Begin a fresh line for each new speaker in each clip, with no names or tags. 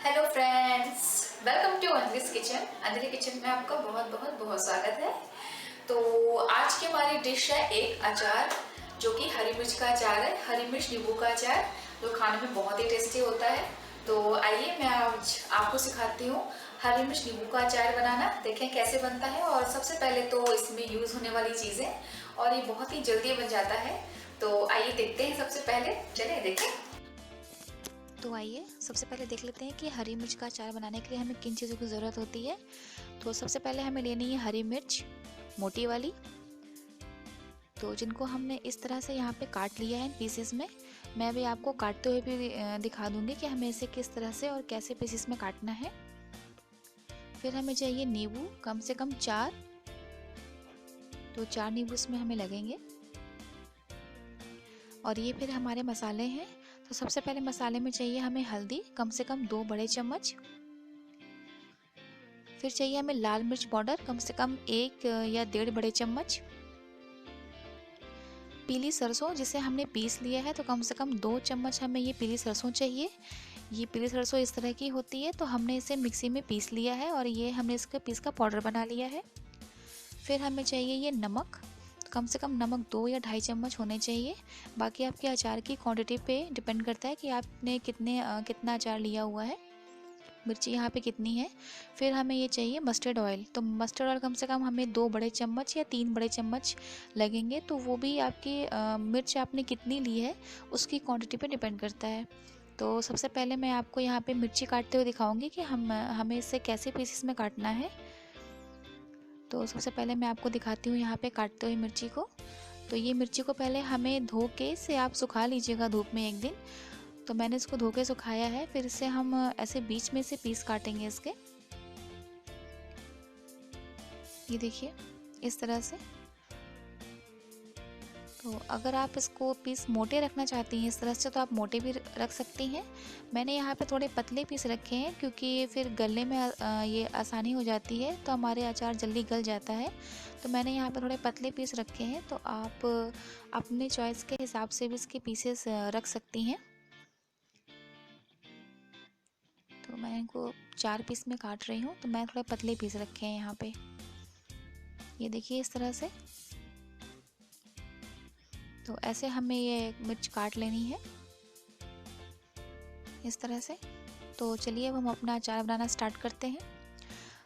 Hello friends, welcome to Anjali's किचन। Anjali kitchen में आपका बहुत बहुत बहुत स्वागत है। तो आज की हमारी डिश है एक अचार, जो कि हरी मिर्च का अचार है। हरी मिर्च नींबू का अचार जो खाने में बहुत ही टेस्टी होता है। तो आइए मैं आज आपको सिखाती हूँ हरी मिर्च नींबू का अचार बनाना। देखें कैसे बनता है। और सबसे पहले तो इसमें यूज़ होने वाली चीज़ें, और ये बहुत ही जल्दी बन जाता है। तो आइए देखते हैं। सबसे पहले चलिए देखें।
तो आइए सबसे पहले देख लेते हैं कि हरी मिर्च का अचार बनाने के लिए हमें किन चीज़ों की ज़रूरत होती है। तो सबसे पहले हमें लेनी है हरी मिर्च, मोटी वाली। तो जिनको हमने इस तरह से यहाँ पे काट लिया है पीसेस में। मैं भी आपको काटते हुए भी दिखा दूंगी कि हमें इसे किस तरह से और कैसे पीसेस में काटना है। फिर हमें चाहिए नींबू, कम से कम 4। तो 4 नींबू इसमें हमें लगेंगे। और ये फिर हमारे मसाले हैं। तो सबसे पहले मसाले में चाहिए हमें हल्दी, कम से कम 2 बड़े चम्मच। फिर चाहिए हमें लाल मिर्च पाउडर, कम से कम 1 या 1.5 बड़े चम्मच। पीली सरसों जिसे हमने पीस लिया है, तो कम से कम 2 चम्मच हमें ये पीली सरसों चाहिए। ये पीली सरसों इस तरह की होती है। तो हमने इसे मिक्सी में पीस लिया है और ये हमने इसका पीस का पाउडर बना लिया है। फिर हमें चाहिए ये नमक, तो कम से कम नमक 2 या 2.5 चम्मच होने चाहिए। बाकी आपके अचार की क्वांटिटी पे डिपेंड करता है कि आपने कितना अचार लिया हुआ है, मिर्ची यहाँ पे कितनी है। फिर हमें ये चाहिए मस्टर्ड ऑयल। तो मस्टर्ड ऑयल कम से कम हमें 2 बड़े चम्मच या 3 बड़े चम्मच लगेंगे। तो वो भी आपकी मिर्च आपने कितनी ली है उसकी क्वांटिटी पे डिपेंड करता है। तो सबसे पहले मैं आपको यहाँ पे मिर्ची काटते हुए दिखाऊंगी कि हमें इसे कैसे पीसेस में काटना है। तो सबसे पहले मैं आपको दिखाती हूँ यहाँ पे काटते हुए मिर्ची को। तो ये मिर्ची को पहले हमें धो के इसे आप सुखा लीजिएगा धूप में 1 दिन। तो मैंने इसको धो के सुखाया है। फिर इसे हम ऐसे बीच में से पीस काटेंगे इसके। ये देखिए इस तरह से। तो अगर आप इसको पीस मोटे रखना चाहती हैं इस तरह से, तो आप मोटे भी रख सकती हैं। मैंने यहाँ पे थोड़े पतले पीस रखे हैं क्योंकि फिर गलने में ये आसानी हो जाती है, तो हमारे अचार जल्दी गल जाता है। तो मैंने यहाँ पे थोड़े पतले पीस रखे हैं। तो आप अपने चॉइस के हिसाब से भी इसके पीसेस रख सकती हैं। तो मैं इनको 4 पीस में काट रही हूँ। तो मैं थोड़े पतले पीस रखे हैं यहाँ पे। ये देखिए इस तरह से। तो ऐसे हमें ये मिर्च काट लेनी है इस तरह से। तो चलिए अब हम अपना अचार बनाना स्टार्ट करते हैं।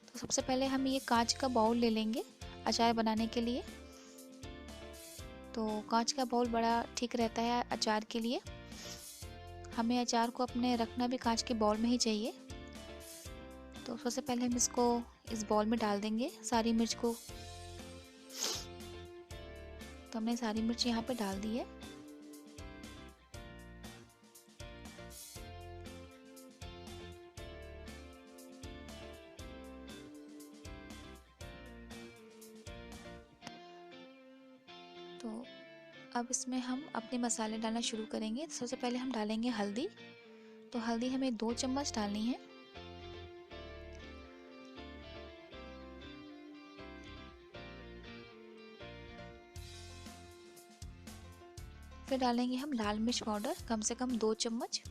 तो सबसे पहले हम ये कांच का बाउल ले लेंगे अचार बनाने के लिए। तो कांच का बाउल बड़ा ठीक रहता है अचार के लिए। हमें अचार को अपने रखना भी कांच के बाउल में ही चाहिए। तो सबसे पहले हम इसको इस बाउल में डाल देंगे सारी मिर्च को। तो हमने सारी मिर्च यहाँ पे डाल दी है। तो अब इसमें हम अपने मसाले डालना शुरू करेंगे। सबसे पहले हम डालेंगे हल्दी। तो हल्दी हमें 2 चम्मच डालनी है। फिर डालेंगे हम लाल मिर्च पाउडर, कम से कम 2 चम्मच।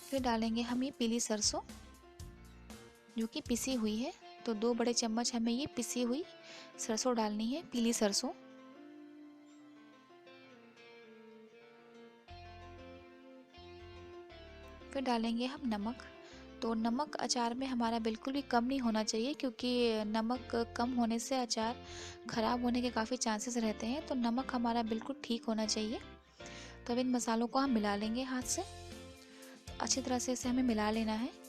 फिर डालेंगे हम ये पीली सरसों जो कि पिसी हुई है। तो 2 बड़े चम्मच हमें ये पिसी हुई सरसों डालनी है, पीली सरसों। फिर डालेंगे हम नमक। तो नमक अचार में हमारा बिल्कुल भी कम नहीं होना चाहिए, क्योंकि नमक कम होने से अचार ख़राब होने के काफ़ी चांसेस रहते हैं। तो नमक हमारा बिल्कुल ठीक होना चाहिए। तो अब इन मसालों को हम मिला लेंगे हाथ से। अच्छी तरह से इसे हमें मिला लेना है।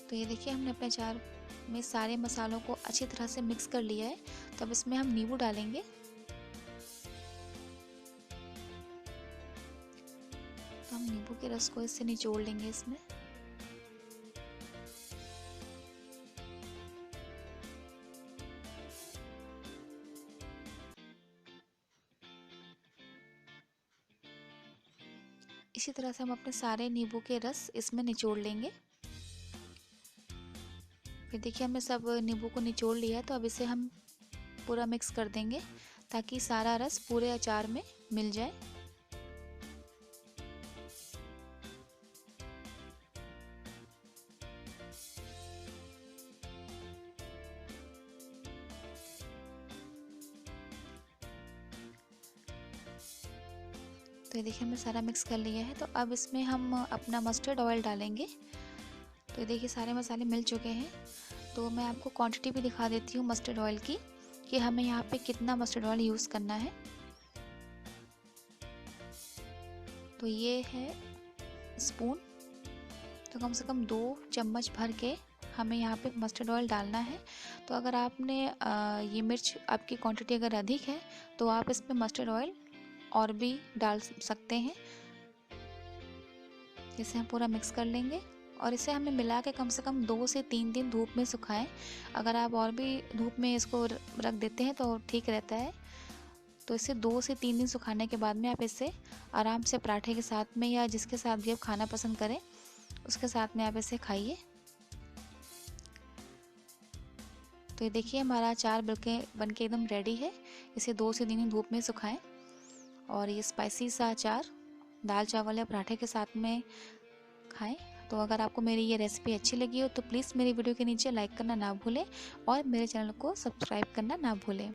तो ये देखिए हमने अपने अचार में सारे मसालों को अच्छी तरह से मिक्स कर लिया है। तो अब इसमें हम नींबू डालेंगे। तो हम नींबू के रस को इससे निचोड़ लेंगे इसमें। इसी तरह से हम अपने सारे नींबू के रस इसमें निचोड़ लेंगे। फिर देखिए हमने सब नींबू को निचोड़ लिया है, तो अब इसे हम पूरा मिक्स कर देंगे ताकि सारा रस पूरे अचार में मिल जाए। तो ये देखिए हमने सारा मिक्स कर लिया है। तो अब इसमें हम अपना मस्टर्ड ऑयल डालेंगे। तो ये देखिए सारे मसाले मिल चुके हैं। तो मैं आपको क्वांटिटी भी दिखा देती हूँ मस्टर्ड ऑयल की, कि हमें यहाँ पे कितना मस्टर्ड ऑयल यूज़ करना है। तो ये है स्पून, तो कम से कम 2 चम्मच भर के हमें यहाँ पे मस्टर्ड ऑयल डालना है। तो अगर आपने ये मिर्च आपकी क्वांटिटी अगर अधिक है तो आप इसमें मस्टर्ड ऑयल और भी डाल सकते हैं। इसे हम पूरा मिक्स कर लेंगे और इसे हमें मिला के कम से कम 2 से 3 दिन धूप में सुखाएं। अगर आप और भी धूप में इसको रख देते हैं तो ठीक रहता है। तो इसे 2 से 3 दिन सुखाने के बाद में आप इसे आराम से पराठे के साथ में या जिसके साथ भी आप खाना पसंद करें उसके साथ में आप इसे खाइए। तो ये देखिए हमारा अचार बन के एकदम रेडी है। इसे 2 से 3 दिन धूप में सुखाएं और ये स्पाइसी सा अचार दाल चावल या पराठे के साथ में खाएं। तो अगर आपको मेरी ये रेसिपी अच्छी लगी हो तो प्लीज़ मेरी वीडियो के नीचे लाइक करना ना भूलें और मेरे चैनल को सब्सक्राइब करना ना भूलें।